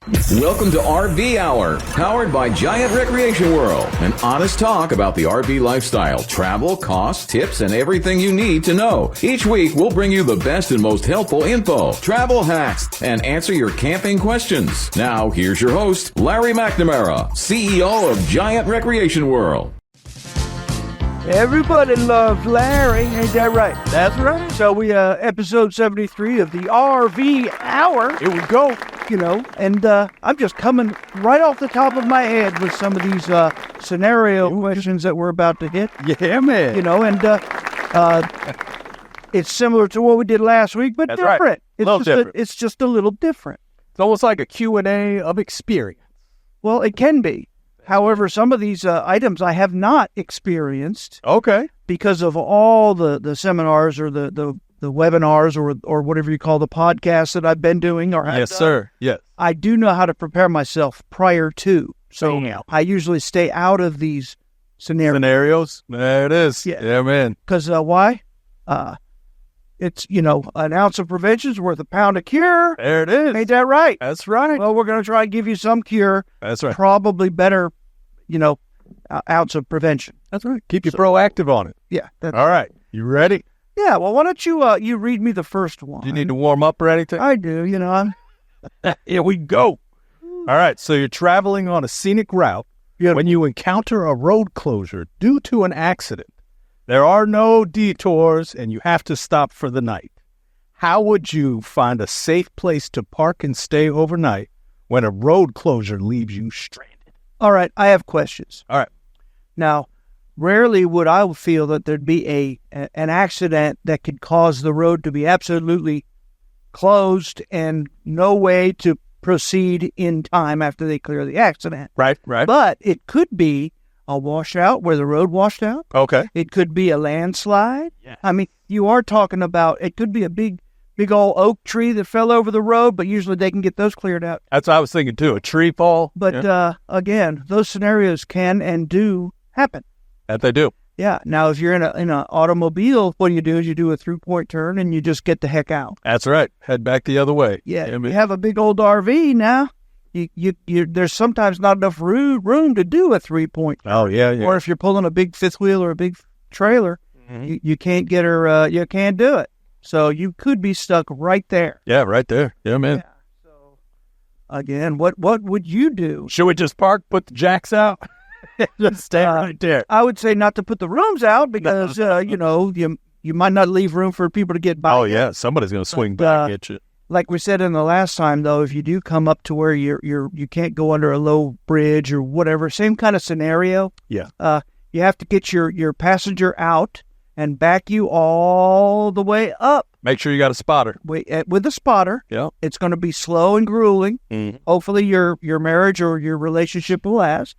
Welcome to RV Hour, powered by Giant Recreation World. An honest talk about the RV lifestyle, travel, costs, tips, and everything you need to know. Each week, we'll bring you the best and most helpful info, travel hacks, and answer your camping questions. Now, here's your host, Larry McNamara, CEO of Giant Recreation World. Everybody loves Larry, ain't that right? That's right. So we, episode 73 of the RV Hour. Here we go. And I'm just coming right off the top of my head with some of these scenario questions that we're about to hit. Yeah, man. It's similar to what we did last week, but That's different. Right. It's just a little different. It's almost like a Q&A of experience. Well, it can be. However, some of these items I have not experienced. Okay. Because of all the seminars or the webinars or whatever you call the podcasts that I've been doing. Yes, sir. Yes. I do know how to prepare myself prior to. So I usually stay out of these scenarios. There it is. Yeah man. Because why? It's, an ounce of prevention is worth a pound of cure. There it is. Ain't that right? That's right. Well, we're going to try and give you some cure. That's right. Probably better, ounce of prevention. That's right. Keep you proactive on it. Yeah. All right. You ready? Yeah. Well, why don't you read me the first one? Do you need to warm up or anything? I do. Here we go. All right. So you're traveling on a scenic route. When you encounter a road closure due to an accident. There are no detours, and you have to stop for the night. How would you find a safe place to park and stay overnight when a road closure leaves you stranded? All right, I have questions. All right. Now, rarely would I feel that there'd be an accident that could cause the road to be absolutely closed and no way to proceed in time after they clear the accident. Right. But it could be a washout where the road washed out. Okay. It could be a landslide. Yeah. I mean, you are talking about, it could be a big old oak tree that fell over the road, but usually they can get those cleared out. That's what I was thinking too, a tree fall. But again, those scenarios can and do happen. That they do. Yeah. Now, if you're in an automobile, what you do is you do a 3-point turn and you just get the heck out. That's right. Head back the other way. Yeah. You have a big old RV now. You there's sometimes not enough room to do a 3-point. Oh yeah. Or if you're pulling a big fifth wheel or a big trailer, you can't get her. You can't do it. So you could be stuck right there. Yeah, right there. Yeah, man. Yeah. So again, what would you do? Should we just park, put the jacks out, just stay right there? I would say not to put the rooms out because you might not leave room for people to get by. Oh yeah, somebody's gonna swing back at you. Like we said in the last time, though, if you do come up to where you can't go under a low bridge or whatever, same kind of scenario. Yeah. You have to get your passenger out and back you all the way up. Make sure you got a spotter. With a spotter. Yeah. It's going to be slow and grueling. Mm-hmm. Hopefully your marriage or your relationship will last.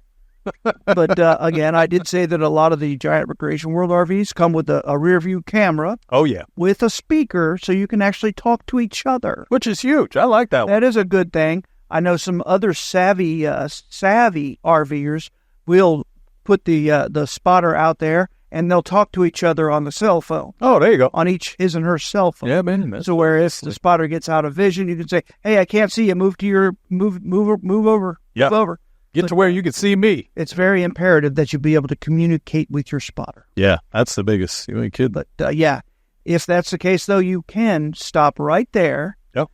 But again, I did say that a lot of the Giant Recreation World RVs come with a rear view camera. Oh, yeah. With a speaker so you can actually talk to each other. Which is huge. I like that one. That is a good thing. I know some other savvy RVers will put the spotter out there and they'll talk to each other on the cell phone. Oh, there you go. On his and her cell phone. Yeah, man. So where if the spotter gets out of vision, you can say, "Hey, I can't see you. Move over. Yeah. Move over." Get to where you can see me. It's very imperative that you be able to communicate with your spotter. Yeah, that's the biggest. You ain't kidding. But yeah, if that's the case, though, you can stop right there. Yep.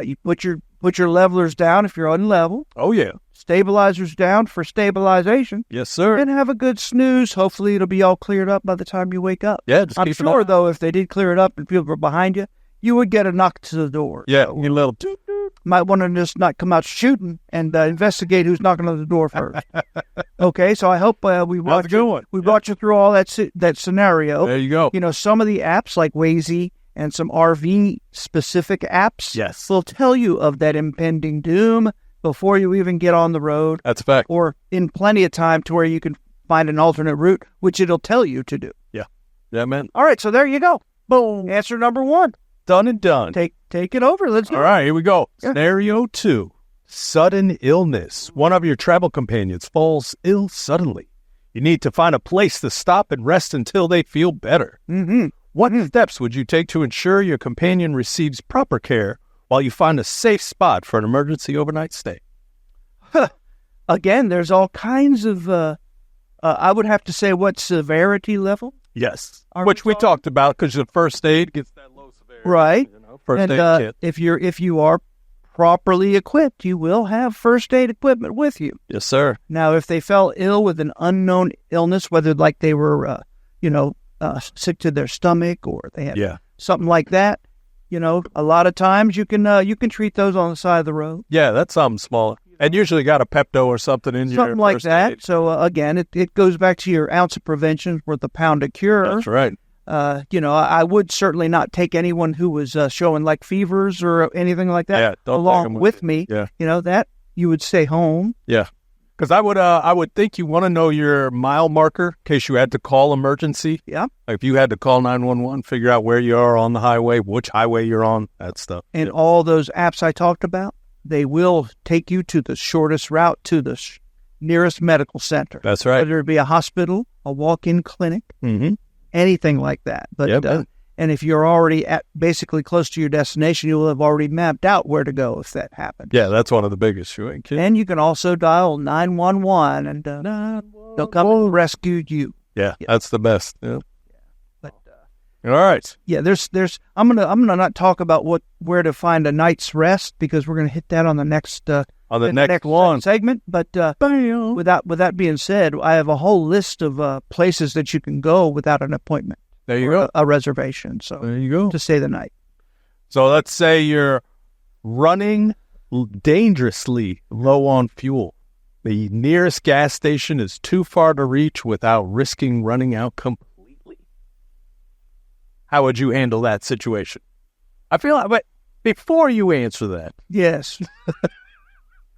You put your levelers down if you're unlevel. Oh yeah. Stabilizers down for stabilization. Yes, sir. And have a good snooze. Hopefully, it'll be all cleared up by the time you wake up. Yeah, just I'm keep sure, though, if they did clear it up and people were behind you, you would get a knock to the door. Yeah, so, you little toot toot. Might want to just not come out shooting and investigate who's knocking on the door first. Okay, so I hope we brought you through all that scenario. There you go. Some of the apps like Waze and some RV specific apps, yes, will tell you of that impending doom before you even get on the road. That's a fact. Or in plenty of time to where you can find an alternate route, which it'll tell you to do. Yeah. Yeah, man. All right, so there you go. Boom. Answer number 1. Done and done. Take it over. Let's do it. All right, here we go. Yeah. Scenario 2. Sudden illness. One of your travel companions falls ill suddenly. You need to find a place to stop and rest until they feel better. Mm-hmm. What steps would you take to ensure your companion receives proper care while you find a safe spot for an emergency overnight stay? Again, there's all kinds of, I would have to say, what severity level? Yes. Which we talked about, because the first aid gets that low severity. Right. First aid kit. If you are properly equipped, you will have first aid equipment with you. Yes, sir. Now, if they fell ill with an unknown illness, whether like they were, sick to their stomach or they had something like that, a lot of times you can treat those on the side of the road. Yeah, that's something smaller. And usually got a Pepto or something in your something like first that. aid. So again, it goes back to your ounce of prevention worth a pound of cure. That's right. I would certainly not take anyone who was showing like fevers or anything like that along with me. Yeah. That you would stay home. Yeah. Because I would think you want to know your mile marker in case you had to call emergency. Yeah. Like if you had to call 911, figure out where you are on the highway, which highway you're on, that stuff. And all those apps I talked about, they will take you to the shortest route to the nearest medical center. That's right. Whether it be a hospital, a walk-in clinic, anything like that. But and if you're already at basically close to your destination, you will have already mapped out where to go if that happens. Yeah, that's one of the biggest. You ain't kidding. And you can also dial 911 and they'll come and rescue you. Yeah, that's the best. Yeah. But all right. Yeah, there's I'm gonna not talk about where to find a night's rest because we're gonna hit that on the next one segment. But with that being said, I have a whole list of places that you can go without an appointment. There you go. A reservation. So there you go. To stay the night. So let's say you're running dangerously low on fuel. The nearest gas station is too far to reach without risking running out completely. How would you handle that situation? I feel like, but before you answer that. Yes.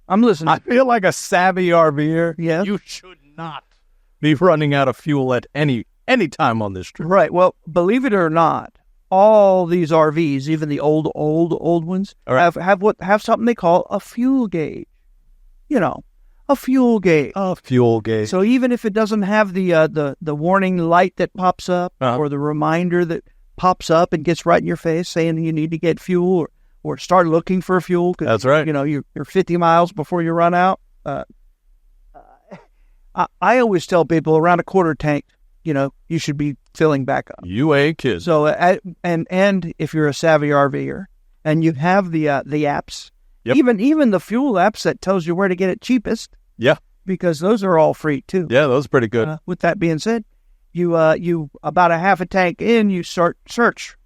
I'm listening. I feel like a savvy RVer. Yeah. You should not be running out of fuel at any time on this trip. Right. Well, believe it or not, all these RVs, even the old ones, have something they call a fuel gauge. A fuel gauge. A fuel gauge. So even if it doesn't have the warning light that pops up or the reminder that pops up and gets right in your face saying you need to get fuel or start looking for fuel. That's right. You're 50 miles before you run out. I always tell people around a quarter tank, you should be filling back up. You ain't kidding. So, and if you're a savvy RVer and you have the apps, even the fuel apps that tells you where to get it cheapest. Yeah. Because those are all free too. Yeah, those are pretty good. With that being said, you about a half a tank in, you search.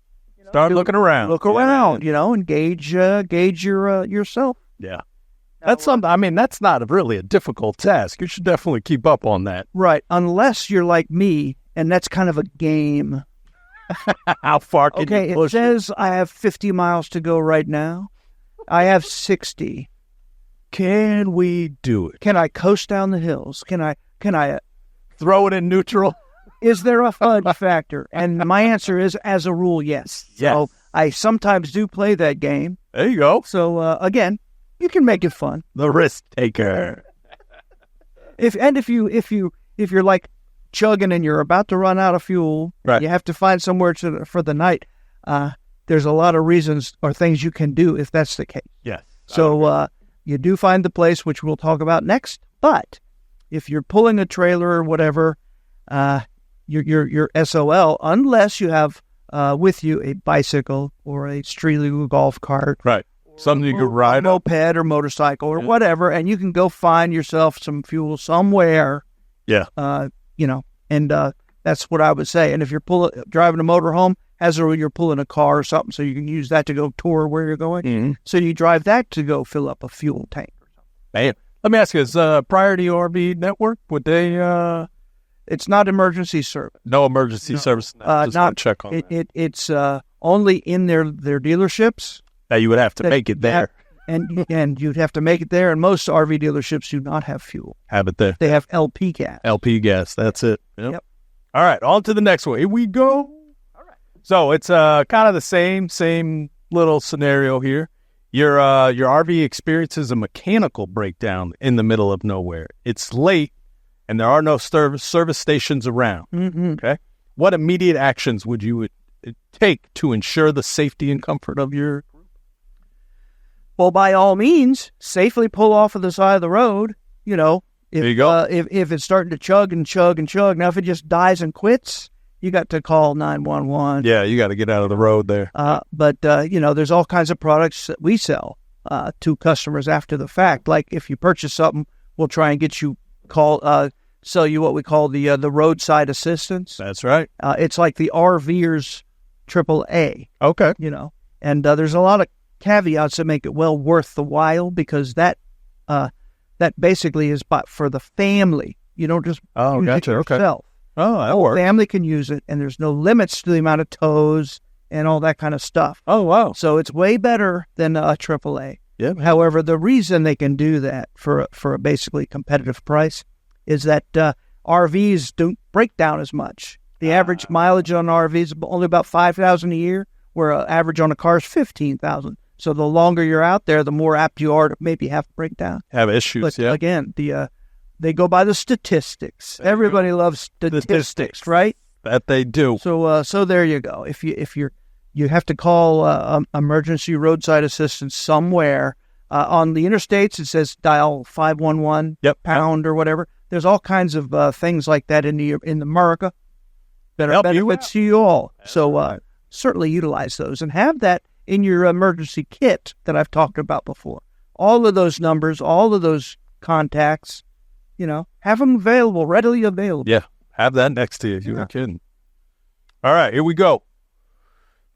Start looking around. Look around, and gauge your yourself. Yeah. That's something. I mean, that's not really a difficult task. You should definitely keep up on that. Right. Unless you're like me, and that's kind of a game. How far can you push it says I have 50 miles to go right now. I have 60. Can we do it? Can I coast down the hills? Can I throw it in neutral? Is there a fudge factor? And my answer is, as a rule, yes. Yes. So I sometimes do play that game. There you go. So again, you can make it fun. The risk taker. If you're like chugging and you're about to run out of fuel, right. You have to find somewhere for the night. There's a lot of reasons or things you can do if that's the case. Yes. So you do find the place, which we'll talk about next. But if you're pulling a trailer or whatever, you're SOL unless you have with you a bicycle or a street legal golf cart, right? Something you could ride, a moped or motorcycle or whatever, and you can go find yourself some fuel somewhere. Yeah. And that's what I would say. And if you're driving a motorhome, as a rule, you're pulling a car or something, so you can use that to go tour where you're going. Mm-hmm. So you drive that to go fill up a fuel tank or something. Man, let me ask you: is Priority RV Network, would they? It's not emergency service. No emergency service. Just not check on that. It's only in their dealerships. That you would have to make it there. And you'd have to make it there. And most RV dealerships do not have fuel. Have it there. They have LP gas. LP gas. That's it. Yep. All right. On to the next one. Here we go. All right. So it's kind of the same little scenario here. Your RV experiences a mechanical breakdown in the middle of nowhere. It's late, and there are no service stations around. Mm-hmm. Okay. What immediate actions would you take to ensure the safety and comfort of your group? Well, by all means, safely pull off of the side of the road. You know, There you go. If it's starting to chug and chug and chug. Now, if it just dies and quits, you got to call 911. Yeah, you got to get out of the road there. But there's all kinds of products that we sell to customers after the fact. Like if you purchase something, we'll try and get you sell you what we call the roadside assistance. That's right. It's like the RVers AAA. Okay. And there's a lot of caveats that make it well worth the while, because that basically is for the family. You don't just use it yourself. Oh, that works. Family can use it, and there's no limits to the amount of tows and all that kind of stuff. Oh, wow. So it's way better than a AAA. Yeah. However, the reason they can do that for a basically competitive price is that RVs don't break down as much. The average mileage on RVs is only about 5,000 a year, where an average on a car is 15,000. So the longer you're out there, the more apt you are to maybe have to break down. Have issues, But yeah. again, they go by the statistics. Everybody loves statistics, right? That they do. So there you go. If you have to call emergency roadside assistance somewhere on the interstates, it says dial 511 pound or whatever. There's all kinds of things like that in America that are benefits to you all. So certainly utilize those and have that in your emergency kit that I've talked about before. All of those numbers, all of those contacts, have them available, readily available. Yeah, have that next to you. You ain't kidding. All right, here we go.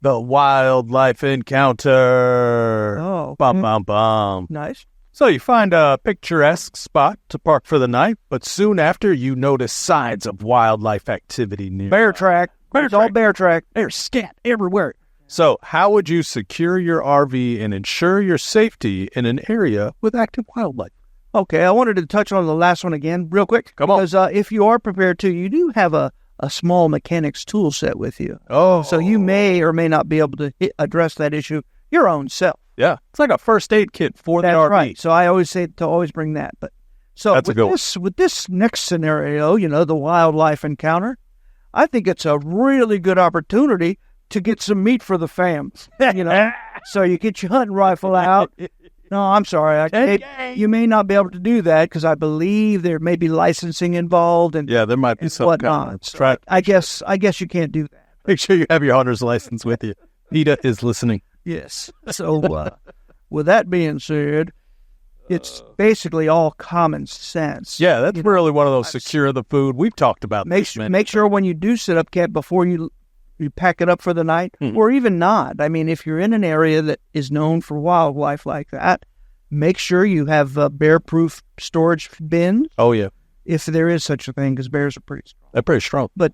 The wildlife encounter. Oh. Bum, bum, bum. Nice. So you find a picturesque spot to park for the night, but soon after you notice signs of wildlife activity near. Bear track. It's all bear track. They're scat everywhere. So how would you secure your RV and ensure your safety in an area with active wildlife? Okay, I wanted to touch on the last one again real quick. Come on. Because if you are prepared to, you do have a small mechanic's tool set with you. Oh. So you may or may not be able to address that issue your own self. Yeah. It's like a first aid kit for the RV. That's right. So I always say to always bring that. But so That's with this next scenario, the wildlife encounter, I think it's a really good opportunity to get some meat for the fam. So you get your hunting rifle out. No, I'm sorry. You may not be able to do that because I believe there may be licensing involved and there might be some whatnot. So I guess you can't do that. Make sure you have your hunter's license with you. PETA is listening. Yes. So with that being said, it's basically all common sense. Yeah, that's really one of those secure the food. We've talked about Make sure when you do set up camp before you pack it up for the night, or even not. I mean, if you're in an area that is known for wildlife like that, make sure you have bear-proof storage bins. Oh, yeah. If there is such a thing, because bears are pretty strong. They're pretty strong. But,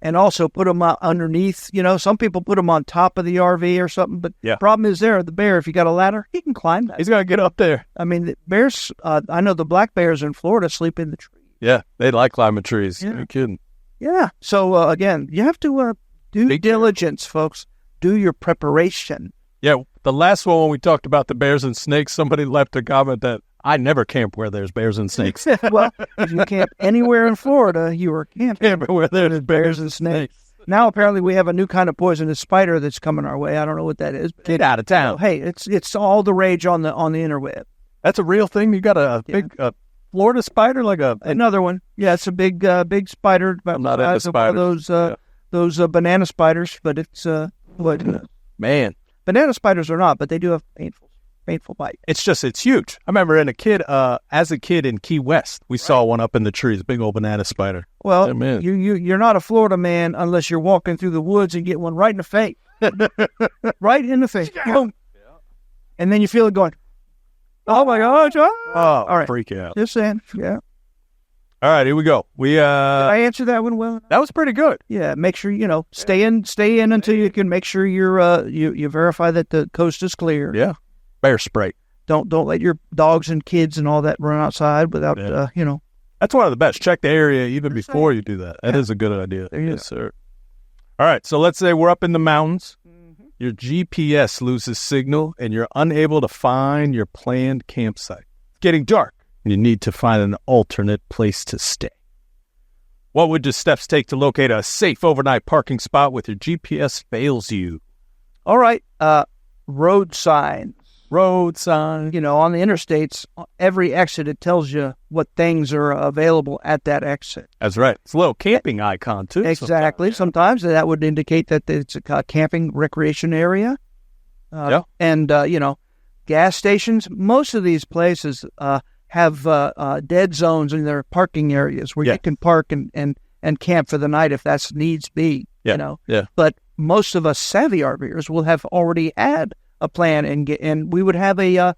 and also put them underneath. Some people put them on top of the RV or something, but the problem is the bear, if you got a ladder, he can climb that. He's going to get up there. I mean, the bears, I know the black bears in Florida sleep in the trees. Yeah, they like climbing trees. Yeah. You're kidding. Yeah. So, again, you have to do diligence, folks. Do your preparation. Yeah, the last one when we talked about the bears and snakes, somebody left a comment that I never camp where there's bears and snakes. Well, if you camp anywhere in Florida, you are camping where there's bears and snakes. Now, apparently, we have a new kind of poisonous spider that's coming our way. I don't know what that is. Get out of town. Hey, it's all the rage on the interweb. That's a real thing? You got a big Florida spider? Another one. Yeah, it's a big spider. I'm not into spiders. Those banana spiders, but it's Man. Banana spiders are not, but they do have painful bite. It's huge. I remember as a kid in Key West, we saw one up in the trees, big old banana spider. Well, you're not a Florida man unless you're walking through the woods and get one right in the face. Right in the face. Boom. And then you feel it going, oh my gosh. Oh, all right. Freak out. Just saying. Yeah. All right, here we go. Did I answer that one well? That was pretty good. Yeah, make sure stay in until you can make sure you verify that the coast is clear. Yeah, bear spray. Don't let your dogs and kids and all that run outside without That's one of the best. Check the area even before you do that. That is a good idea. Yes, sir. All right, so let's say we're up in the mountains. Mm-hmm. Your GPS loses signal and you're unable to find your planned campsite. It's getting dark. You need to find an alternate place to stay. What would the steps take to locate a safe overnight parking spot with your GPS fails you? All right. Road signs. road sign. On the interstates, every exit, it tells you what things are available at that exit. That's right. It's a little camping icon, too. Exactly. Sometimes that would indicate that it's a camping recreation area. And, gas stations, most of these places have dead zones in their parking areas where you can park and camp for the night if that's needs be, But most of us savvy RVers will have already had a plan and we would have a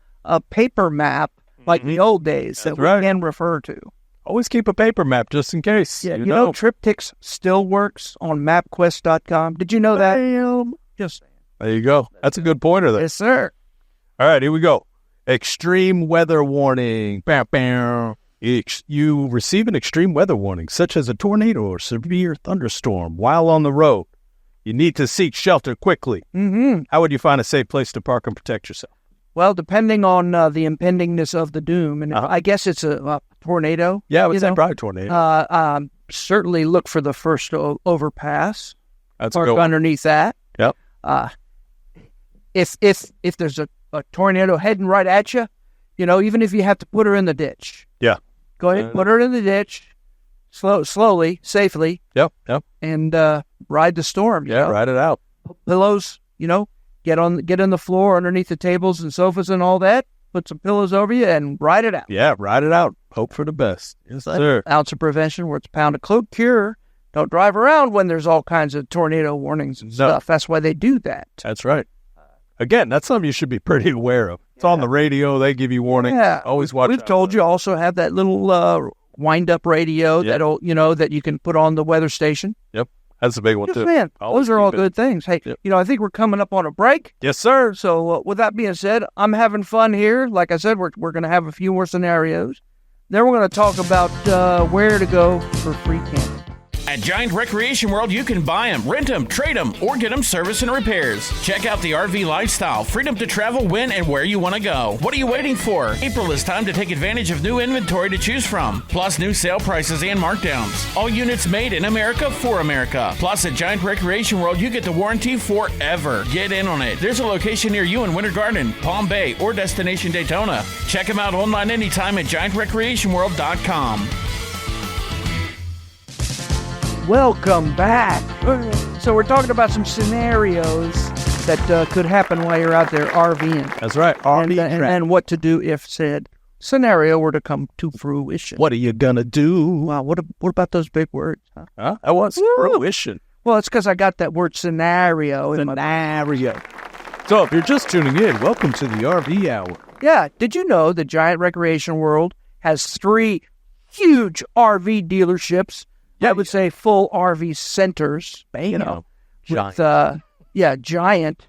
paper map like the old days that we can refer to. Always keep a paper map just in case. Yeah, TripTix still works on MapQuest.com. Did you know that? Just saying. There you go. That's a good pointer there. Yes, sir. All right, here we go. Extreme weather warning. Bam, bam. You receive an extreme weather warning, such as a tornado or severe thunderstorm, while on the road. You need to seek shelter quickly. Mm-hmm. How would you find a safe place to park and protect yourself? Well, depending on the impendingness of the doom, and I guess it's a tornado. Yeah, I would say probably tornado. Certainly look for the first overpass. That's park underneath that. Yep. If there's a tornado heading right at you, even if you have to put her in the ditch. Yeah. Go ahead, put her in the ditch, slowly, safely. Yep. And ride the storm. Ride it out. Pillows, get on the floor underneath the tables and sofas and all that. Put some pillows over you and ride it out. Yeah, ride it out. Hope for the best. Yes, sir. Ounce of prevention, worth a pound of cure. Don't drive around when there's all kinds of tornado warnings and stuff. That's why they do that. That's right. Again, that's something you should be pretty aware of. It's on the radio. They give you warning. Yeah. Always watch. We've told you also have that little wind-up radio that'll that you can put on the weather station. Yep. That's a big one, too. Man, those are all good things. Hey, I think we're coming up on a break. Yes, sir. So with that being said, I'm having fun here. Like I said, we're going to have a few more scenarios. Then we're going to talk about where to go for free camping. At Giant Recreation World, you can buy them, rent them, trade them, or get them service and repairs. Check out the RV lifestyle, freedom to travel when and where you want to go. What are you waiting for? April is time to take advantage of new inventory to choose from, plus new sale prices and markdowns. All units made in America for America. Plus, at Giant Recreation World, you get the warranty forever. Get in on it. There's a location near you in Winter Garden, Palm Bay, or Destination Daytona. Check them out online anytime at GiantRecreationWorld.com. Welcome back. So we're talking about some scenarios that could happen while you're out there RVing. That's right. And what to do if said scenario were to come to fruition. What are you going to do? Wow, what about those big words? Huh? That was fruition. Well, it's because I got that word scenario. So if you're just tuning in, welcome to the RV Hour. Yeah. Did you know the Giant Recreation World has 3 huge RV dealerships? I would say full RV centers. Giant. Giant.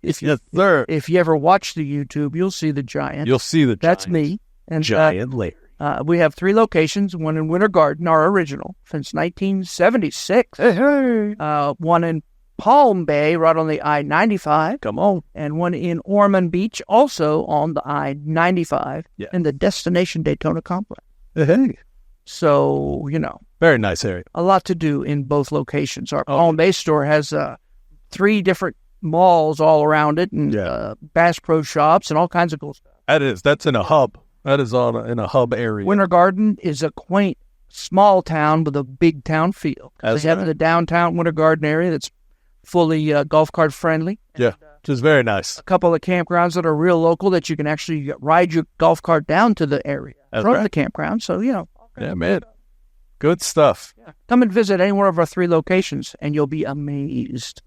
Yes, sir. If you ever watch the YouTube, you'll see the Giant. You'll see the Giant. That's me. And Giant Larry. We have 3 locations, one in Winter Garden, our original, since 1976. One in Palm Bay, right on the I-95. Come on. And one in Ormond Beach, also on the I-95, in the Destination Daytona complex. Hey. So, Very nice area. A lot to do in both locations. Our Palm Bay store has 3 different malls all around it and Bass Pro Shops and all kinds of cool stuff. That's in a hub. That is in a hub area. Winter Garden is a quaint, small town with a big town feel. They have the downtown Winter Garden area that's fully golf cart friendly. Yeah, which is very nice. A couple of campgrounds that are real local that you can actually ride your golf cart down to the area from the campground. So, Yeah, man. Good stuff. Yeah. Come and visit any one of our 3 locations, and you'll be amazed.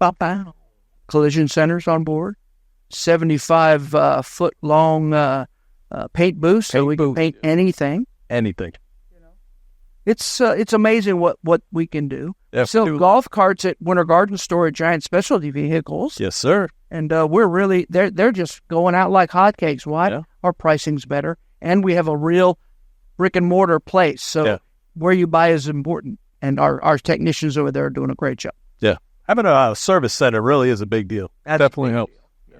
Collision centers on board. 75-foot-long paint booth, so we can paint anything. Anything. It's amazing what we can do. Yeah, Still golf carts at Winter Garden store at Giant Specialty Vehicles. Yes, sir. And we're really, they're just going out like hotcakes. Why? Yeah. Our pricing's better, and we have a real brick and mortar place. So where you buy is important, and our technicians over there are doing a great job. Yeah, having a service center really is a big deal. Definitely helps. Yeah.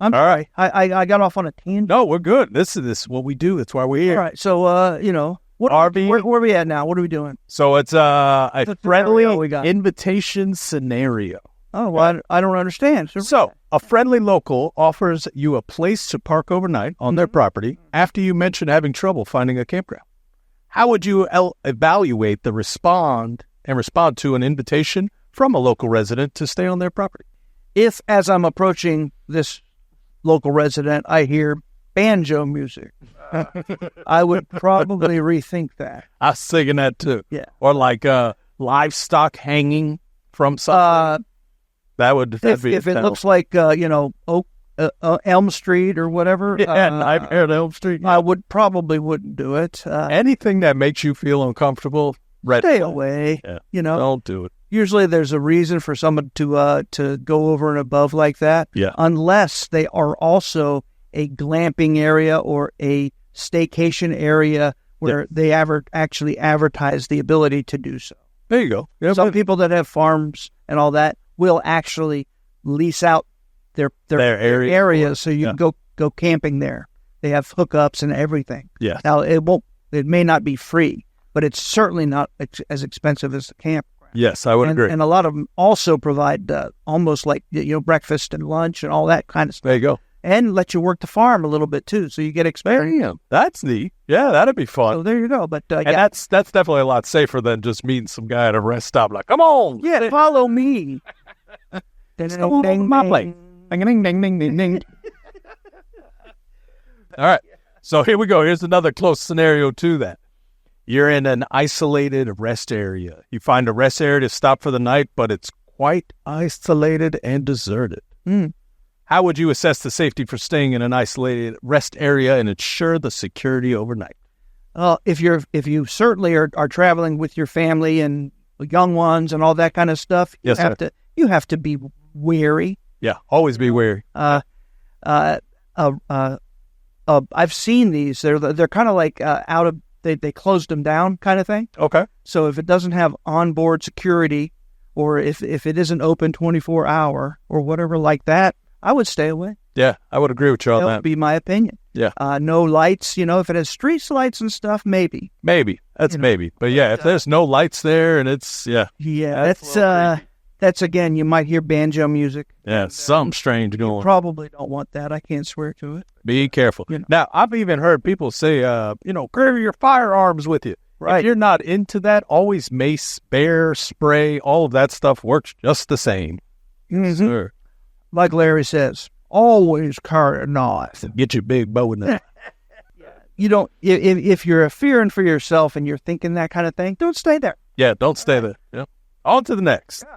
All right, I got off on a tangent. No, we're good. This is what we do. That's why we're here. All right, so what RV? Where are we at now? What are we doing? So it's a friendly we got. invitation scenario. Oh, well, I don't understand. So, a friendly local offers you a place to park overnight on their property after you mention having trouble finding a campground. How would you evaluate the respond to an invitation from a local resident to stay on their property? If, as I'm approaching this local resident, I hear banjo music, I would probably rethink that. I was thinking that too. Yeah. Or like livestock hanging from something. That'd be if it looks like Elm Street or whatever. Nightmare at Elm Street. I wouldn't do it. Anything that makes you feel uncomfortable, stay away. Yeah. Don't do it. Usually, there's a reason for someone to go over and above like that. Yeah. Unless they are also a glamping area or a staycation area where they actually advertise the ability to do so. There you go. Yeah, Some people that have farms and all that will actually lease out their area so you can go camping there. They have hookups and everything. Yeah. Now it may not be free, but it's certainly not as expensive as the campground. Yes, I would agree. And a lot of them also provide almost like breakfast and lunch and all that kind of stuff. There you go. And let you work the farm a little bit too, so you get experience. Damn, that's neat. Yeah, that'd be fun. So there you go. But and that's definitely a lot safer than just meeting some guy at a rest stop like, come on. Yeah, follow me. Go ding, my plate. Ding, ding, ding, ding, ding, ding. All right. So here we go. Here's another close scenario to that. You're in an isolated rest area. You find a rest area to stop for the night, but it's quite isolated and deserted. How would you assess the safety for staying in an isolated rest area and ensure the security overnight? If you certainly are traveling with your family and young ones and all that kind of stuff, you have to be wary. Yeah, always be wary. I've seen these. They're kind of like out of they closed them down kind of thing. Okay. So if it doesn't have onboard security, or if it isn't open 24-hour or whatever like that, I would stay away. Yeah, I would agree with you on that. That would be my opinion. Yeah. No lights, if it has street lights and stuff, maybe. Maybe. That's maybe. But yeah, if there's no lights there and it's, Yeah, that's again, you might hear banjo music. Yeah, something strange going on. Probably don't want that. I can't swear to it. Be careful. Now, I've even heard people say, carry your firearms with you. Right. If you're not into that, always mace, bear spray, all of that stuff works just the same. Mm-hmm. Sure. Like Larry says, always carry a knife. Get your big bow in there. You don't. If you're fearing for yourself and you're thinking that kind of thing, don't stay there. Yeah, don't stay there. Yeah. On to the next. Yeah.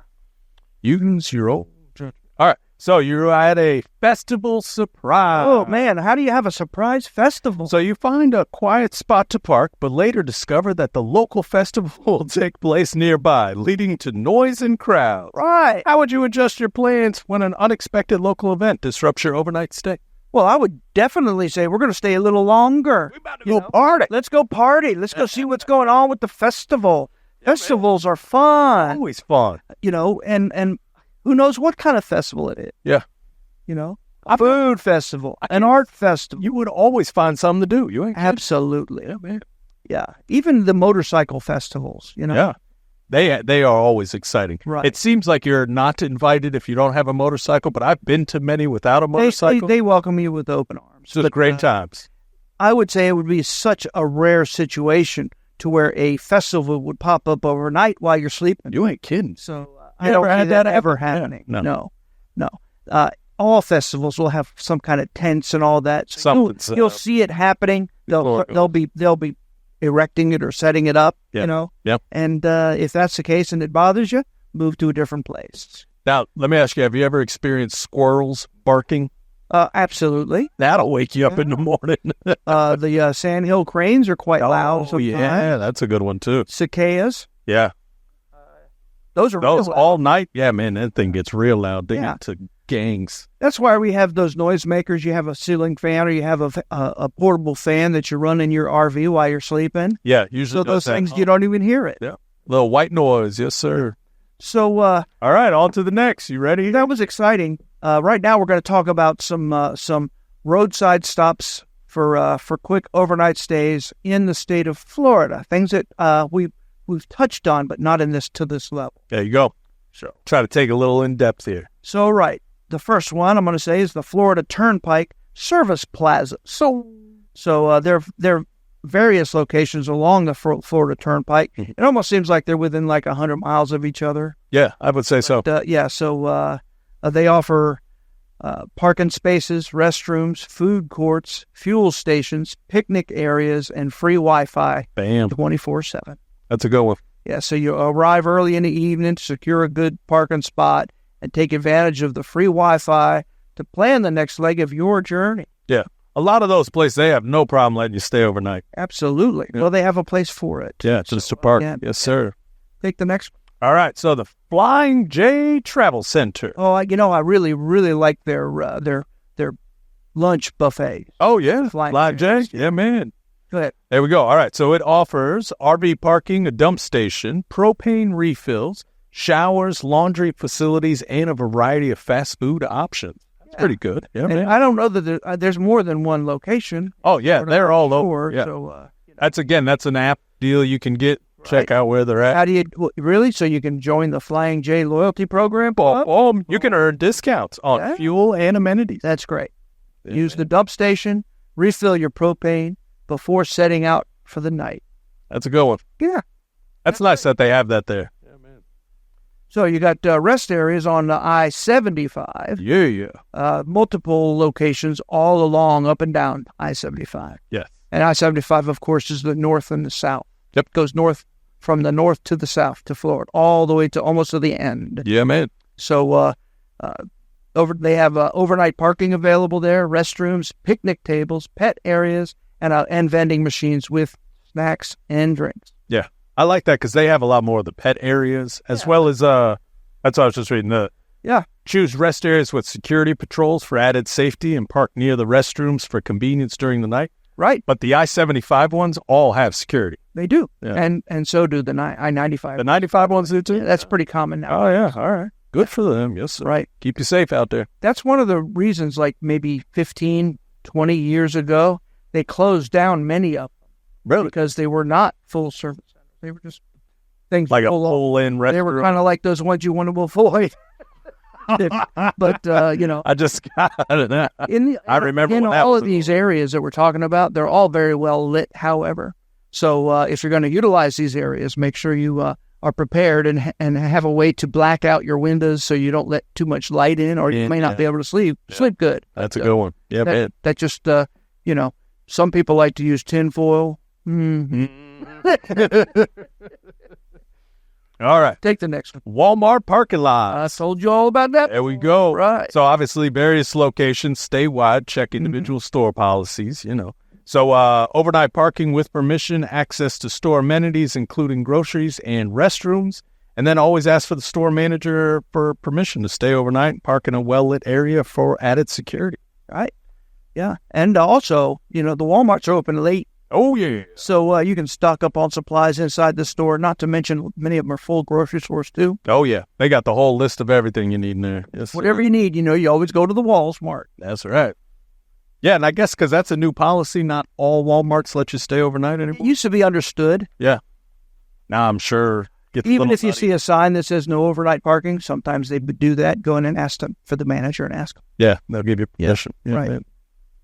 Use your own judgment. All right. So you're at a festival surprise. Oh, man. How do you have a surprise festival? So you find a quiet spot to park, but later discover that the local festival will take place nearby, leading to noise and crowds. Right. How would you adjust your plans when an unexpected local event disrupts your overnight stay? Well, I would definitely say we're going to stay a little longer. We're about to go party. Let's go party. Let's go see what's going on with the festival. Festivals are fun. Always fun. And who knows what kind of festival it is. Yeah. A food festival, an art festival. You would always find something to do. You ain't kidding. Absolutely. Yeah, man. Yeah. Even the motorcycle festivals, Yeah. They are always exciting. Right. It seems like you're not invited if you don't have a motorcycle, but I've been to many without a motorcycle. They welcome you with open arms. Just great times. I would say it would be such a rare situation to where a festival would pop up overnight while you're sleeping. You ain't kidding. So I don't see that ever happening. Yeah. No. All festivals will have some kind of tents and all that. So you'll see it happening. They'll be erecting it or setting it up. Yep. And if that's the case and it bothers you, move to a different place. Now, let me ask you: have you ever experienced squirrels barking? Absolutely. That'll wake you up in the morning. The sandhill cranes are quite loud. Yeah, that's a good one too. Cicadas. Yeah. Those are those real all loud. Night. Yeah, man, that thing gets real loud. They get to gangs. That's why we have those noisemakers. You have a ceiling fan or you have a portable fan that you run in your RV while you're sleeping. Yeah, usually. So those things, you don't even hear it. Yeah. Little white noise. Yes, sir. So, all right, on to the next. You ready? That was exciting. Right now we're going to talk about some roadside stops for quick overnight stays in the state of Florida. Things that we've touched on, but not to this level. There you go. So try to take a little in depth here. So, right. The first one I'm going to say is the Florida Turnpike Service Plaza. So there are various locations along the Florida Turnpike. Mm-hmm. It almost seems like they're within like 100 miles of each other. Yeah, I would say so. They offer parking spaces, restrooms, food courts, fuel stations, picnic areas, and free Wi-Fi. Bam. 24/7. That's a good one. Yeah, so you arrive early in the evening to secure a good parking spot and take advantage of the free Wi-Fi to plan the next leg of your journey. Yeah. A lot of those places, they have no problem letting you stay overnight. Absolutely. Yeah. Well, they have a place for it. Yeah, just to park. yeah. Yes, sir. Take the next one. All right, so the Flying J Travel Center. Oh, I really, really like their lunch buffet. Oh, yeah. Flying J? J. Yeah, man. Go ahead. There we go. All right, so it offers RV parking, a dump station, propane refills, showers, laundry facilities, and a variety of fast food options. That's pretty good. Yeah, And man. I don't know that there's more than one location. Oh, yeah, they're all over. Yeah. So, That's an app deal you can get. Check out where they're at. how do you really? So you can join the Flying J loyalty program? You can earn discounts on fuel and amenities. That's great. Use the dump station, refill your propane before setting out for the night. That's a good one. Yeah. That's nice that they have that there. Yeah, man. So you got rest areas on I-75. Yeah. Multiple locations all along, up and down I-75. Yes. And I-75, of course, is the north and the south. Yep. It goes north from the north to the south to Florida, all the way to almost to the end. Yeah, man. So they have overnight parking available there, restrooms, picnic tables, pet areas, and vending machines with snacks and drinks. Yeah. I like that because they have a lot more of the pet areas as well as, that's what I was just reading. Choose rest areas with security patrols for added safety and park near the restrooms for convenience during the night. Right. But the I-75 ones all have security. They do. Yeah. And so do the I-95. The 95 ones do too? Yeah, that's pretty common now. Oh, yeah. All right. Good for them. Yes, sir. Right. Keep you safe out there. That's one of the reasons, like maybe 15, 20 years ago, they closed down many of them. Really? Because they were not full service centers. They were just things like a full pull-in restaurant. They were kind of like those ones you want to avoid. But, I just got it. I remember in when that all was of these areas that we're talking about, they're all very well lit, however. So if you're going to utilize these areas, make sure you are prepared and have a way to black out your windows so you don't let too much light in, or you may not be able to sleep good. That's a good one. Yeah, man. That just, some people like to use tinfoil. All right. Take the next one. Walmart parking lot. I told you all about that. There we go. Right. So obviously various locations statewide check individual store policies, So overnight parking with permission, access to store amenities, including groceries and restrooms, and then always ask for the store manager for permission to stay overnight and park in a well-lit area for added security. Right. Yeah. And also, the Walmarts are open late. Oh, yeah. So you can stock up on supplies inside the store, not to mention many of them are full grocery stores, too. Oh, yeah. They got the whole list of everything you need in there. Yes, whatever you need, you always go to the Walmart. That's right. Yeah, and I guess because that's a new policy, not all Walmarts let you stay overnight anymore. It used to be understood. Yeah. Now I'm sure. Even if you see a sign that says no overnight parking, sometimes they would do that. Go in and ask them for the manager and ask them. Yeah, they'll give you permission. Yeah, right. Man.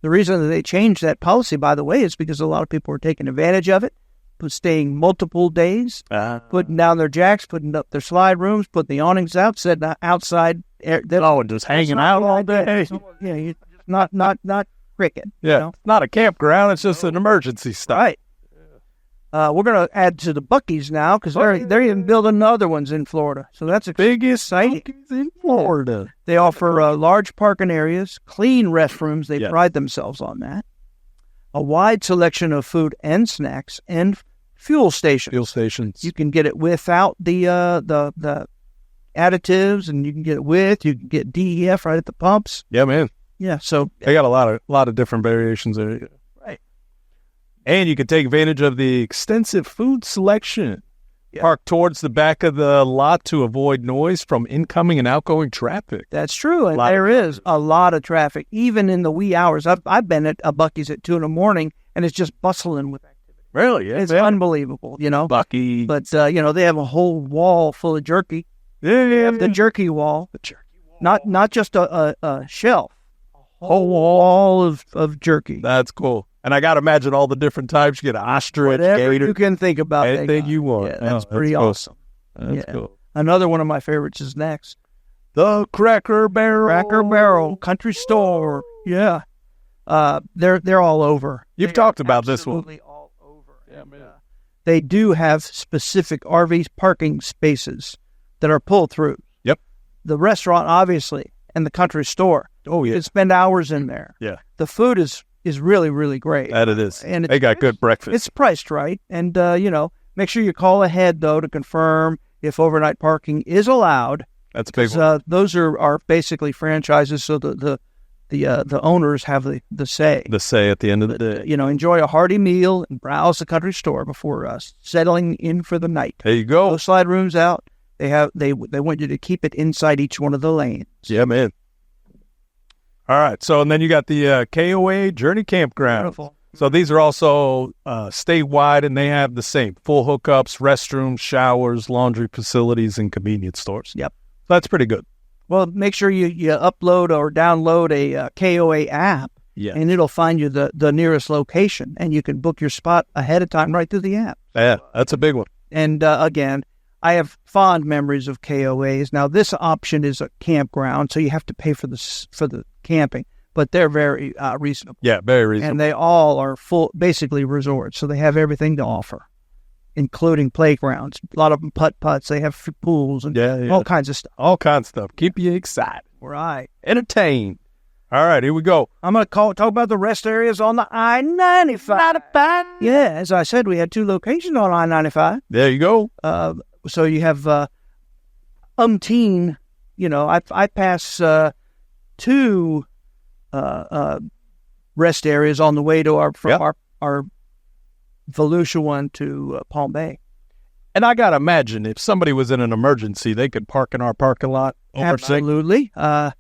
The reason that they changed that policy, by the way, is because a lot of people were taking advantage of it, staying multiple days, putting down their jacks, putting up their slide rooms, putting the awnings out, sitting outside. Just hanging out all day. Yeah, you're just not cricket. Yeah, it's not a campground. It's just an emergency stop. Right. We're going to add to the Buc-ee's now because they're even building other ones in Florida. So that's biggest Buc-ee's in Florida. They offer large parking areas, clean restrooms. They pride themselves on that. A wide selection of food and snacks, and fuel stations. Fuel stations. You can get it without the additives, and you can get it with. You can get DEF right at the pumps. Yeah, man. Yeah, so they got a lot of different variations there. Right. And you can take advantage of the extensive food selection. Yeah. Park towards the back of the lot to avoid noise from incoming and outgoing traffic. That's true, and there is a lot of traffic, even in the wee hours. I've been at a Buc-ee's at 2 a.m, and it's just bustling with activity. Really? Yeah, it's unbelievable, Buc-ee. But, they have a whole wall full of jerky. The jerky wall. Not just a shelf. A whole wall of jerky. That's cool. And I got to imagine all the different types. You get an ostrich, Whatever gator. you can think about. Anything you want. Yeah, that's pretty awesome. That's cool. Another one of my favorites is next. The Cracker Barrel. Cracker Barrel country store. Yeah. They're all over. You've talked about this one. Absolutely all over. Yeah, man. They do have specific RV parking spaces that are pulled through. Yep. The restaurant, obviously, and the country store. Oh, yeah. You can spend hours in there. Yeah. The food is really, really great. That it is. And they got good breakfast. It's priced right. And, make sure you call ahead, though, to confirm if overnight parking is allowed. That's a big one. Those are basically franchises, so the owners have the say. The say at the end of the day. Enjoy a hearty meal and browse the country store before settling in for the night. There you go. Those slide rooms out. They want you to keep it inside each one of the lanes. Yeah, man. All right. So, and then you got the KOA Journey Campground. Beautiful. So these are also statewide, and they have the same full hookups, restrooms, showers, laundry facilities, and convenience stores. Yep. So that's pretty good. Well, make sure you upload or download a KOA app, and it'll find you the nearest location, and you can book your spot ahead of time right through the app. Yeah, that's a big one. And again, I have fond memories of KOAs. Now, this option is a campground, so you have to pay for the camping, but they're very reasonable. Yeah, very reasonable. And they all are basically resorts, so they have everything to offer, including playgrounds. A lot of them putt-putts. They have pools and all kinds of stuff. All kinds of stuff. Keep you excited. Right. Entertained. All right, here we go. I'm going to talk about the rest areas on the I-95. Yeah, as I said, we had 2 locations on I-95. There you go. So you have umpteen, I pass 2 rest areas on the way to our Volusia one to Palm Bay. And I got to imagine if somebody was in an emergency, they could park in our parking lot. Absolutely. Well,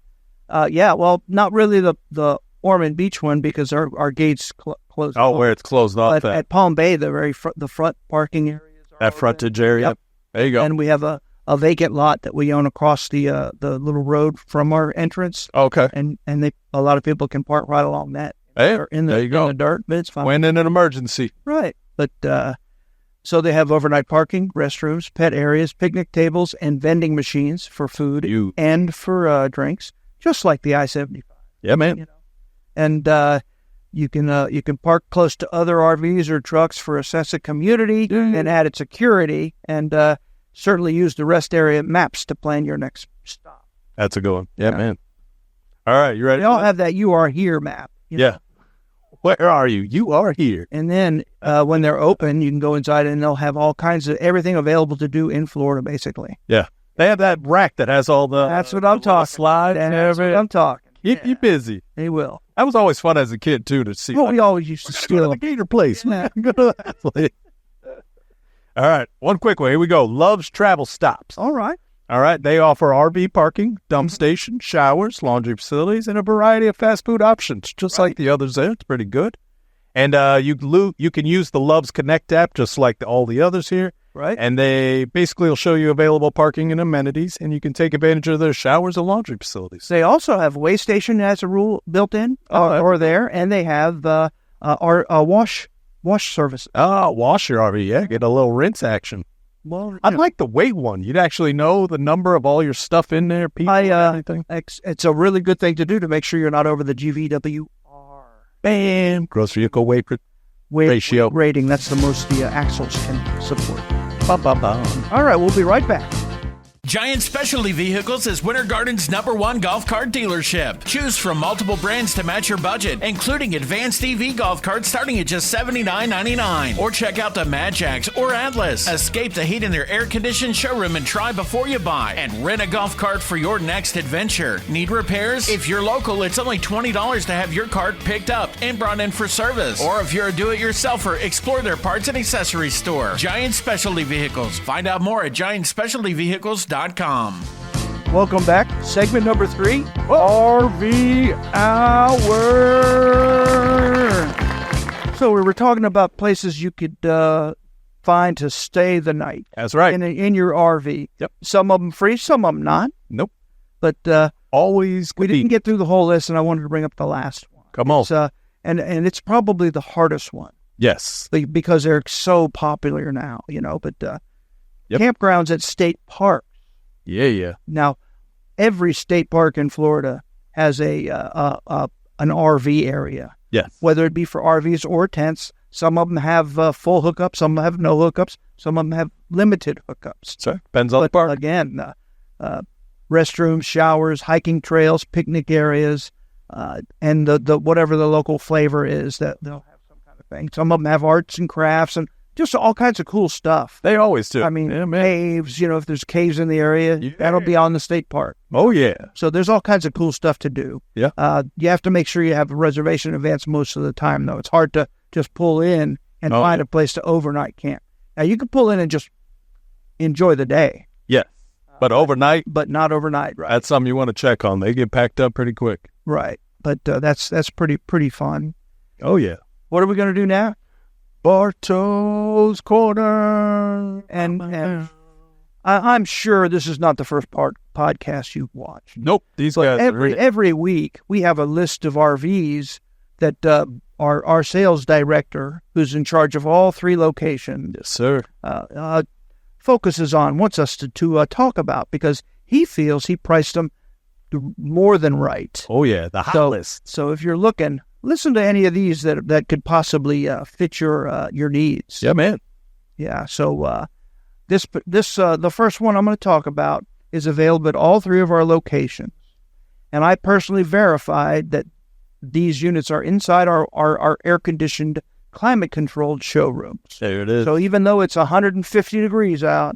not really the Ormond Beach one because our gates closed. Oh, where it's closed off. But at Palm Bay, the front parking areas are that frontage area. Yep. There you go. And we have a vacant lot that we own across the little road from our entrance. Okay. And a lot of people can park right along that. Hey, there you go. In the dirt, but it's fine. When in an emergency. Right. But so they have overnight parking, restrooms, pet areas, picnic tables, and vending machines for food and for drinks, just like the I-75. Yeah, man. And you can park close to other RVs or trucks for a sense of community and added security, and certainly use the rest area maps to plan your next stop. That's a good one. Yeah, man. All right, you ready? They all have that "You Are Here" map. Yeah. Where are you? You are here. And then when they're open, you can go inside and they'll have all kinds of everything available to do in Florida, basically. Yeah. They have that rack that has all the... That's what I'm talking. Slides and everything. That's what I'm talking. Keep you busy. They will. That was always fun as a kid, too, to see. Well, we always used to steal the Gator place. Man. Go to that place. All right. One quick one. Here we go. Love's Travel Stops. All right. They offer RV parking, dump stations, showers, laundry facilities, and a variety of fast food options, just like the others there. It's pretty good. And you can use the Love's Connect app, just like all the others here. Right. And they basically will show you available parking and amenities, and you can take advantage of their showers and laundry facilities. They also have Way Station as a rule built in or there, and they have our wash service. Oh, wash your RV, yeah. Get a little rinse action. Well, I'd like the weight one. You'd actually know the number of all your stuff in there, people, anything. It's a really good thing to do to make sure you're not over the GVWR. Bam! Gross vehicle weight ratio. Rating. That's the most the axles can support. Ba-ba-ba. All right, we'll be right back. Giant Specialty Vehicles is Winter Garden's #1 golf cart dealership. Choose from multiple brands to match your budget, including advanced EV golf carts starting at just $79.99. Or check out the Magix or Atlas. Escape the heat in their air-conditioned showroom and try before you buy. And rent a golf cart for your next adventure. Need repairs? If you're local, it's only $20 to have your cart picked up and brought in for service. Or if you're a do-it-yourselfer, explore their parts and accessories store. Giant Specialty Vehicles. Find out more at giantspecialtyvehicles.com. Welcome back. Segment number 3, RV Hour. So we were talking about places you could fine to stay the night. That's right. In your RV. Yep. Some of them free, some of them not. Nope. But always we didn't get through the whole list, and I wanted to bring up the last one. Come on. And it's probably the hardest one. Yes. Because they're so popular now, But campgrounds at state parks. Yeah. Now, every state park in Florida has an RV area. Yes. Whether it be for RVs or tents. Some of them have full hookups. Some have no hookups. Some of them have limited hookups. Sure. Depends on the park. Again, restrooms, showers, hiking trails, picnic areas, and the whatever the local flavor is, that they'll have some kind of thing. Some of them have arts and crafts and just all kinds of cool stuff. They always do. I mean, caves, if there's caves in the area, that'll be on the state park. Oh, yeah. So there's all kinds of cool stuff to do. Yeah. You have to make sure you have a reservation in advance most of the time, though. It's hard to just pull in and find a place to overnight camp. Now, you can pull in and just enjoy the day. Yes. But overnight? But not overnight, right. That's something you want to check on. They get packed up pretty quick. Right. But that's pretty fun. Oh, yeah. What are we going to do now? Bartow's Corner. And I'm sure this is not the first podcast you've watched. Nope. These guys every week we have a list of RVs that our sales director, who's in charge of all 3 locations, yes, sir, focuses on, wants us to talk about, because he feels he priced them more than right. Oh, yeah, the hot list. So if you're looking, listen to any of these that could possibly fit your needs. Yeah, man. Yeah, so the first one I'm going to talk about is available at all 3 of our locations. And I personally verified that these units are inside our air-conditioned, climate-controlled showrooms. There it is. So even though it's 150 degrees out,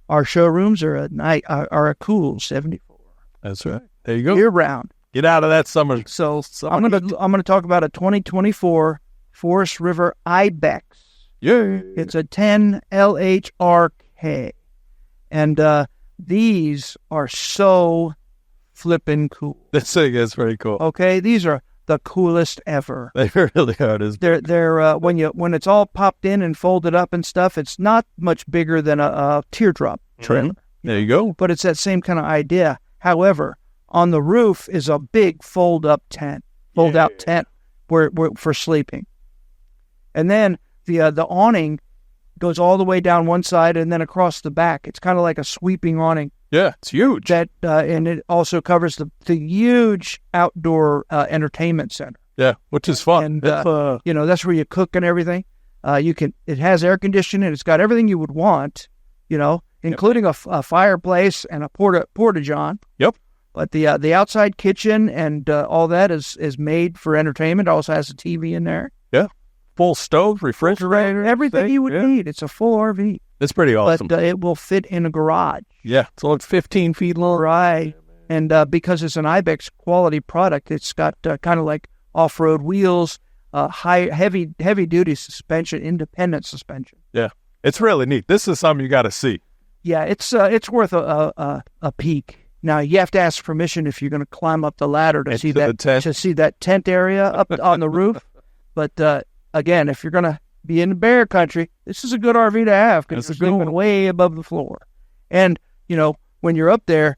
our showrooms are a cool 74. That's right. There you go. Year-round. Get out of that summer. So I'm gonna talk about a 2024 Forest River Ibex. Yeah. It's a 10 LHRK, and these are so flippin' cool. This thing is pretty cool. Okay, these are the coolest ever. They really are. They're when it's all popped in and folded up and stuff, it's not much bigger than a teardrop trailer. There you go. But it's that same kind of idea. However, on the roof is a big fold-out tent where for sleeping, and then the awning goes all the way down one side and then across the back. It's kind of like a sweeping awning. Yeah, it's huge. And it also covers the huge outdoor entertainment center. Yeah, which is fun. And that's where you cook and everything. It has air conditioning. It's got everything you would want. Including a fireplace and a porta-john. Yep. But the outside kitchen and all that is made for entertainment. It also has a TV in there. Yeah. Full stove, refrigerator. Everything you would need. It's a full RV. It's pretty awesome. But it will fit in a garage. Yeah. It's only 15 feet long. Right. And because it's an Ibex quality product, it's got kind of like off-road wheels, heavy-duty suspension, independent suspension. Yeah. It's really neat. This is something you got to see. Yeah, it's worth a peek. Now you have to ask permission if you're going to climb up the ladder to see that tent area up on the roof. But again, if you're going to be in bear country, this is a good RV to have because you're sleeping way above the floor. And when you're up there,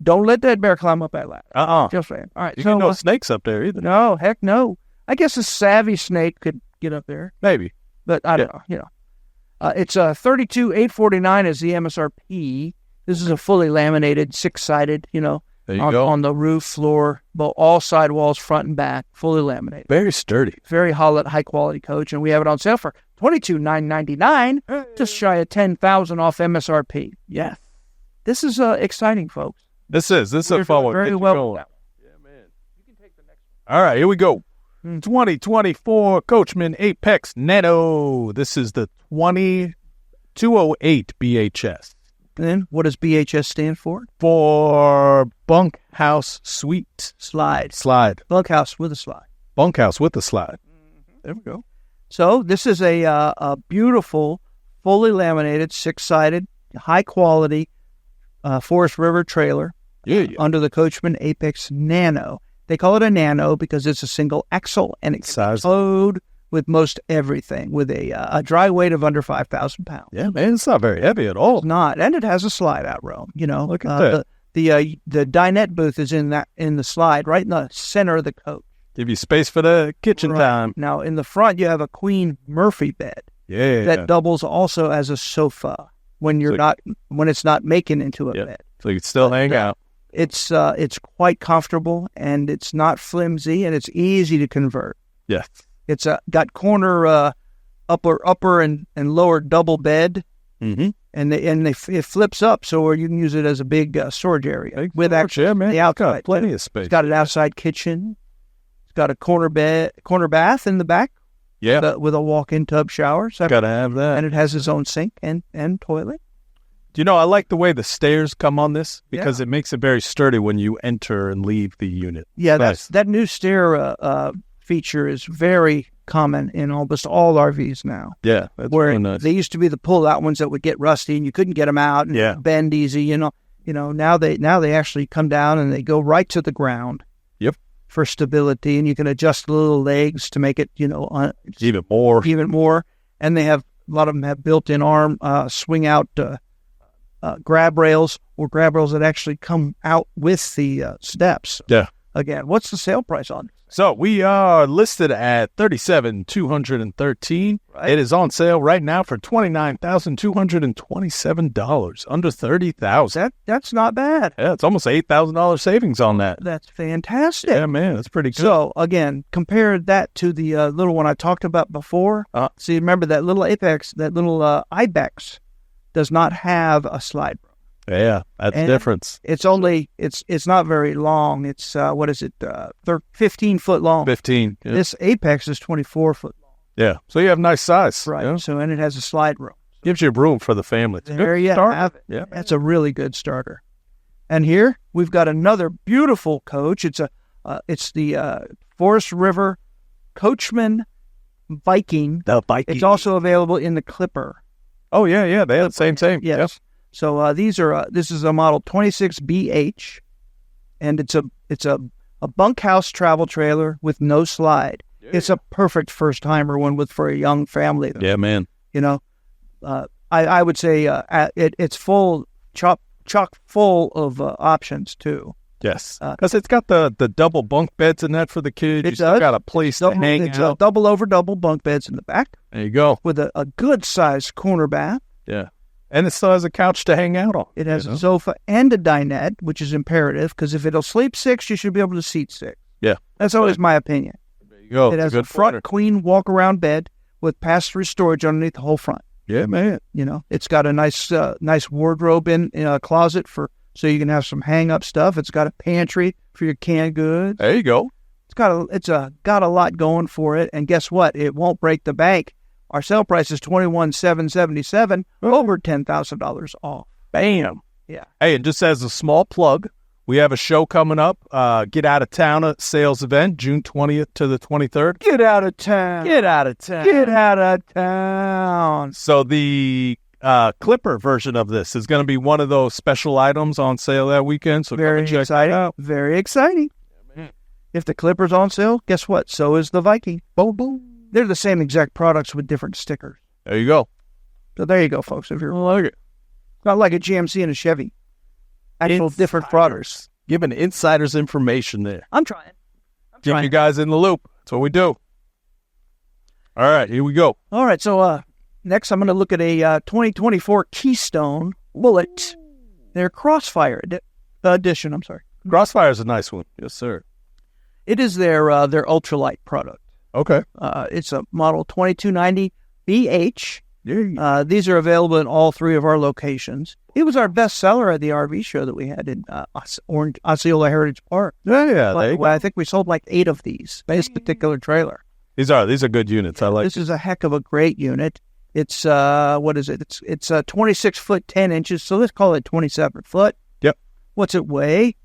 don't let that bear climb up that ladder. Just saying. All right. You no snakes up there either. No, heck no. I guess a savvy snake could get up there. Maybe. But I don't know. It's $32,849 is the MSRP. This is a fully laminated, 6-sided, there you go. On the roof, floor, all side walls, front and back, fully laminated. Very sturdy. Very high quality coach, and we have it on sale for $22,999, just shy of $10,000 off MSRP. Yes. This is exciting, folks. This is a fun one. Very well. Yeah, man. You can take the next one. All right, here we go. 2024 Coachman Apex Nano. This is the 208 BHS. And what does BHS stand for? For Bunkhouse Suite. Slide. Bunkhouse with a slide. There we go. So this is a beautiful, fully laminated, 6-sided, high-quality Forest River trailer under the Coachman Apex Nano. They call it a Nano because it's a single axle and it's towed with most everything, with a dry weight of under 5,000 pounds. Yeah, man, it's not very heavy at all. It's not, and it has a slide-out room. Look at that. The dinette booth is in the slide, right in the center of the coach. Give you space for the kitchen time. Now, in the front, you have a Queen Murphy bed. Yeah. That doubles also as a sofa when it's not making into a bed. So you can still hang out. It's quite comfortable, and it's not flimsy, and it's easy to convert. Yes. It's got corner upper and lower double bed, and it flips up so you can use it as a big storage area with actually man. the outside. Plenty of space. It's got an outside kitchen. It's got a corner bath in the back. Yeah, with a walk-in tub shower. So gotta have that, and it has its own sink and toilet. Do you know, I like the way the stairs come on this because it makes it very sturdy when you enter and leave the unit. Yeah, nice. that new stair feature is very common in almost all RVs now. Yeah, that's where really nice. They used to be the pull-out ones that would get rusty and you couldn't get them out and bend easy. Now they actually come down and they go right to the ground. Yep. For stability, and you can adjust the little legs to make it even more. And they have a lot of them have built-in arm swing out grab rails that actually come out with the steps. Yeah. Again, what's the sale price on it? So we are listed at $37,213. Right. It is on sale right now for $29,227, under $30,000. That's not bad. Yeah, it's almost $8,000 savings on that. That's fantastic. Yeah, man, that's pretty good. So again, compare that to the little one I talked about before. See, remember that little Ibex does not have a slide room. Yeah, that's the difference. It's not very long. It's 15 foot long. 15. Yeah. This Apex is 24 foot long. Yeah, so you have nice size. Right. Yeah. So, and it has a slide room. Gives you room for the family. There you have it. Yeah, that's a really good starter. And here we've got another beautiful coach. It's the Forest River Coachman Viking. The Viking. It's also available in the Clipper. Oh yeah, they have the same. Yes. Yep. So this is a model 26BH, and it's a bunkhouse travel trailer with no slide. Yeah. It's a perfect first timer one for a young family. Yeah, man. I would say it's full chock full of options too. Yes, because it's got the double bunk beds in that for the kids. It's got a place to hang out. Double over double bunk beds in the back. There you go. With a good sized corner bath. Yeah. And it still has a couch to hang out on. It has a sofa and a dinette, which is imperative, because if it'll sleep six, you should be able to seat six. Yeah. That's always my opinion. There you go. It has a front queen walk-around bed with pass-through storage underneath the whole front. Yeah, man. It's got a nice wardrobe in a closet so you can have some hang-up stuff. It's got a pantry for your canned goods. There you go. It's got a lot going for it, and guess what? It won't break the bank. Our sale price is $21,777, over $10,000 off. Bam. Yeah. Hey, and just as a small plug, we have a show coming up, Get Out of Town sales event, June 20th to the 23rd. Get out of town. Get out of town. Get out of town. So the Clipper version of this is going to be one of those special items on sale that weekend. So very exciting. Out. Very exciting. Yeah, man. If the Clipper's on sale, guess what? So is the Viking. Boom, boom. They're the same exact products with different stickers. There you go. So there you go, folks. If you're like it. Not like a GMC and a Chevy. Actual different products. Giving insiders information there. I'm trying. Keep you guys in the loop. That's what we do. All right, here we go. All right, so next I'm going to look at a 2024 Keystone Bullet. Their Crossfire edition, I'm sorry. Crossfire is a nice one. Yes, sir. It is their ultralight product. Okay. It's a model 2290 BH. Yeah. These are available in all three of our locations. It was our best seller at the RV show that we had in Osceola Heritage Park. Yeah. I think we sold like 8 of these, this particular trailer. These are good units. I like this. Is a heck of a great unit. It's what is it? It's 26 foot 10 inches. So let's call it 27 foot. Yep. What's it weigh?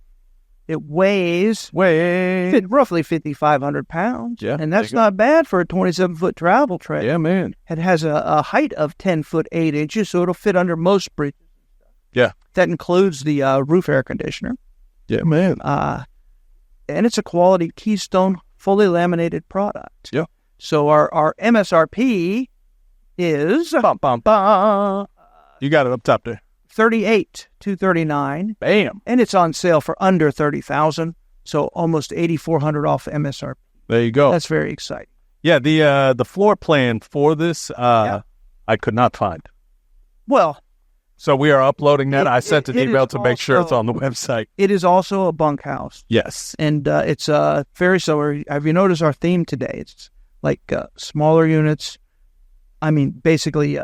It weighs roughly 5,500 pounds. Yeah, and that's not bad for a 27-foot travel trailer. Yeah, man. It has a height of 10 foot 8 inches, so it'll fit under most bridges. Yeah. That includes the roof air conditioner. Yeah, man. And it's a quality Keystone fully laminated product. Yeah. So our MSRP is You got it up top there. $38,239, Bam. and it's on sale for under $30,000. So almost $8,400 off MSRP. There you go. That's very exciting. Yeah, the floor plan for this, I could not find. Well, So we are uploading that. I sent an it email is to make sure it's also- on the website. it is also a bunkhouse, Yes. and it's very similar. Have you noticed our theme today? It's like smaller units. I mean, basically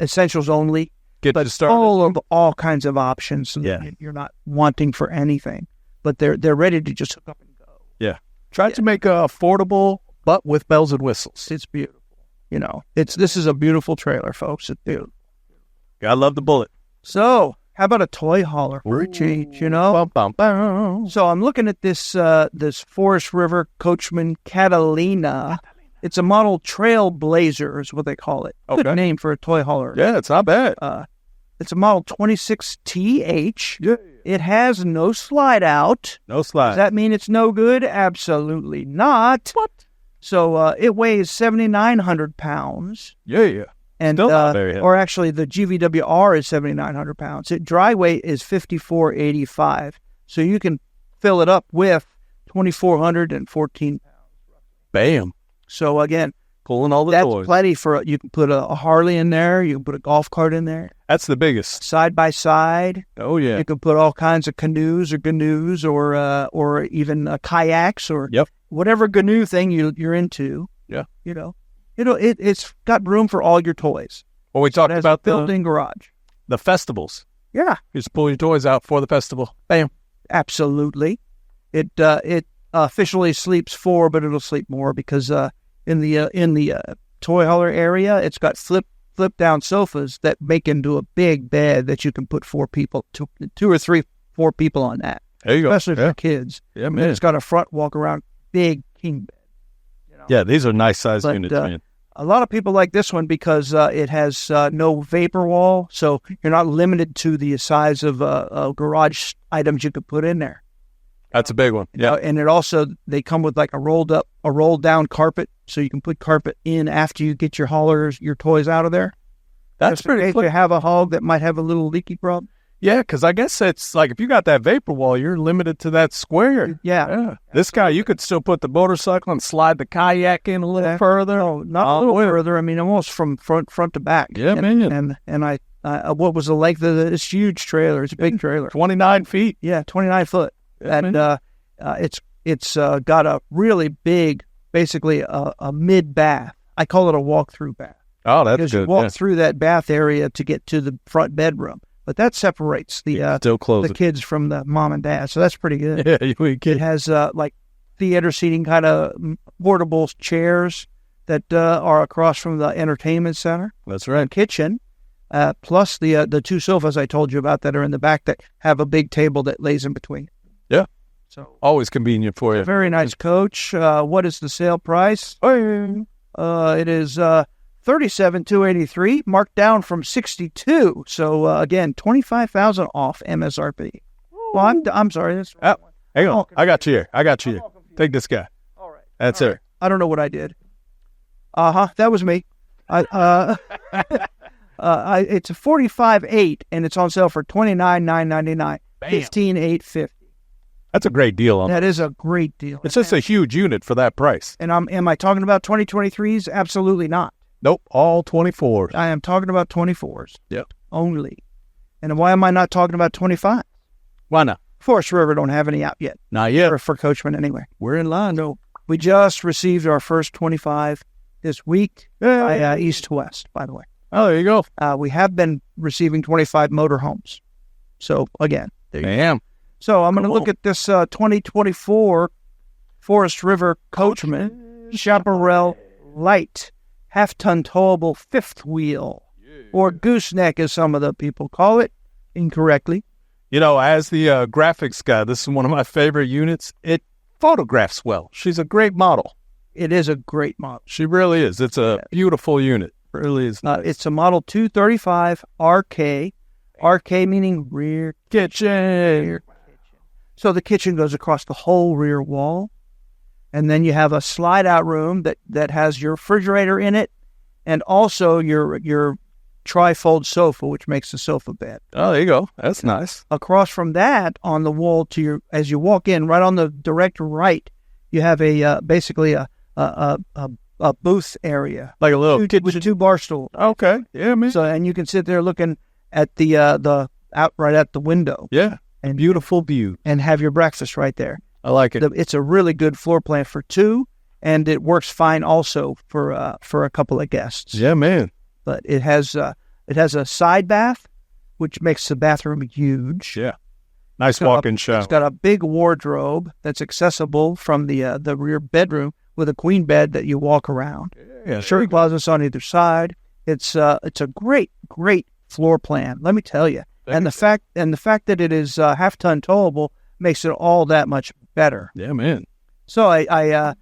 essentials only, Get but you started. full of all kinds of options. So Yeah. that you're not wanting for anything, but they're ready to just hook up and go. Yeah. Try to make it affordable, but with bells and whistles. It's beautiful. You know, this is a beautiful trailer, folks. It's beautiful. I love the bullet. So, how about a toy hauler for a change? You know. Bum, bum, bum. So I'm looking at this Forest River Coachman Catalina. It's a model Trailblazer is what they call it. Good Okay. name for a toy hauler. Yeah, it's not bad. It's a model 26TH. Yeah. It has no slide out. No Does slide. that mean it's no good? Absolutely not. What? So it weighs 7,900 pounds. Yeah. And, Still not very heavy. or actually, the GVWR is 7,900 pounds. Dry weight is 5,485. So you can fill it up with 2,414 pounds. Bam. So again, Pulling all the that's toys. plenty for. You can put a Harley in there. You can put a golf cart in there. That's the biggest. Side by side. Oh, yeah. You can put all kinds of canoes or even kayaks or Yep. whatever canoe thing you're into. Yeah. You know, it's got room for all your toys. Well, we It talked has about a built-in garage. the festivals. Yeah. You just pull your toys out for the festival. Bam. Absolutely. It officially sleeps 4, but it'll sleep more because in the toy hauler area, it's got flip down sofas that make into a big bed that you can put 4 people, 2 or 3, 4 people on that, There you go. especially yeah. for kids. Yeah, And man. it's got a front walk around big king bed. You know? Yeah, these are nice size But, units, man. A lot of people like this one because it has no vapor wall, so you're not limited to the size of garage items you could put in there. That's a big one. Yeah. And it also, they come with like a rolled down carpet, so you can put carpet in after you get your haulers, your toys out of there. That's Just in pretty case slick. you have a hog that might have a little leaky problem. Yeah, because I guess it's like if you got that vapor wall, you're limited to that square. Yeah. This guy, you could still put the motorcycle and slide the kayak in a little further. No, not a little further. I mean, almost from front to back. Yeah, man. And I what was the length of this huge trailer? It's a big trailer. 29 feet. Yeah, 29 foot. Yeah, And man. it's got a really big, basically a mid bath. I call it a walk-through bath. Oh, that's Because good. you walk through that bath area to get to the front bedroom. But that separates the Still close the kids from the mom and dad. So that's pretty good. Yeah, we It kid. has like theater seating kind of portable chairs that are across from the entertainment center. That's right. Kitchen, plus the 2 sofas I told you about that are in the back that have a big table that lays in between. Yeah. So Always convenient for you. very nice coach. What is the sale price? It is $37,283, marked down from $62. So again, $25,000 off MSRP. Well, I'm sorry. That's Oh, hang on. all I got you here. confused. Take this guy. all right. That's All it. right. I don't know what I did. That was me. It's a 45.8 and it's on sale for $29,999. $15,850. That's a great deal on That is a great deal. It's just a huge unit for that price. And am I talking about 2023s? Absolutely not. Nope, all 24. I am talking about 24s. Yep. Only. And why am I not talking about 25? Why not? Forest River don't have any out yet. Not yet. For Coachman anyway. We're in line. No. We just received our first 25 this week by East to West, by the way. Oh, there you go. We have been receiving 25 motorhomes. So, again, there you go. Damn. So, I'm going to Come look on. at this 2024 Forest River Coachman Chaparral Light half-ton towable fifth wheel, or gooseneck, as some of the people call it, incorrectly. You know, as the graphics guy, this is one of my favorite units. It photographs well. She's a great model. It is a great model. She really is. It's a beautiful unit. Really is. It's a Model 235 RK. RK meaning rear Kitchen. So the kitchen goes across the whole rear wall. And then you have a slide-out room that has your refrigerator in it, and also your tri-fold sofa, which makes a sofa bed. Oh, there you go. That's nice. Across from that, on the wall as you walk in, right on the direct right, you have basically a booth area, Like a little kitchen with 2 bar stools. Okay. Yeah, man. So, and you can sit there looking at the out right at the window. Yeah. And Beautiful view. and have your breakfast right there. I like it. It's a really good floor plan for 2, and it works fine also for a couple of guests. Yeah, man. But it has a side bath, which makes the bathroom huge. Yeah. Nice walk-in shower. It's got a big wardrobe that's accessible from the rear bedroom with a queen bed that you walk around. Yeah. Shirt closets on either side. It's a great floor plan. Let me tell you. And the fact that it is half-ton towable makes it all that much better. Yeah, man. So I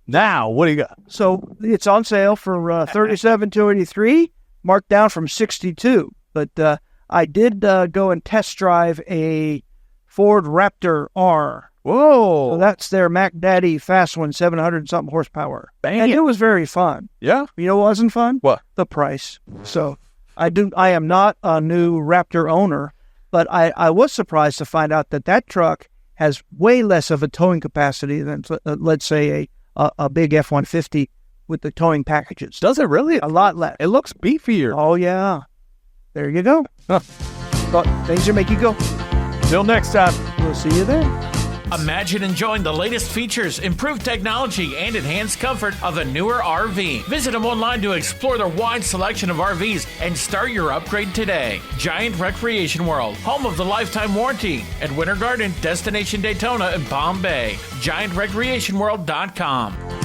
Now, what do you got? so it's on sale for $37,283, marked down from $62. But I did go and test drive a Ford Raptor R. Whoa. So that's their Mac Daddy fast one, 700-something horsepower. Bang. And it was very fun. Yeah? You know what wasn't fun? What? The price. So I am not a new Raptor owner, but I was surprised to find out that truck has way less of a towing capacity than, let's say, a big F-150 with the towing packages. Does it really? A lot less. It looks beefier. Oh, yeah. There you go. Huh. Thought things that make you go. Till next time. We'll see you then. Imagine enjoying the latest features, improved technology, and enhanced comfort of a newer RV. Visit them online to explore their wide selection of RVs and start your upgrade today. Giant Recreation World, home of the lifetime warranty, at Winter Garden, Destination Daytona, and Palm Bay. GiantRecreationWorld.com.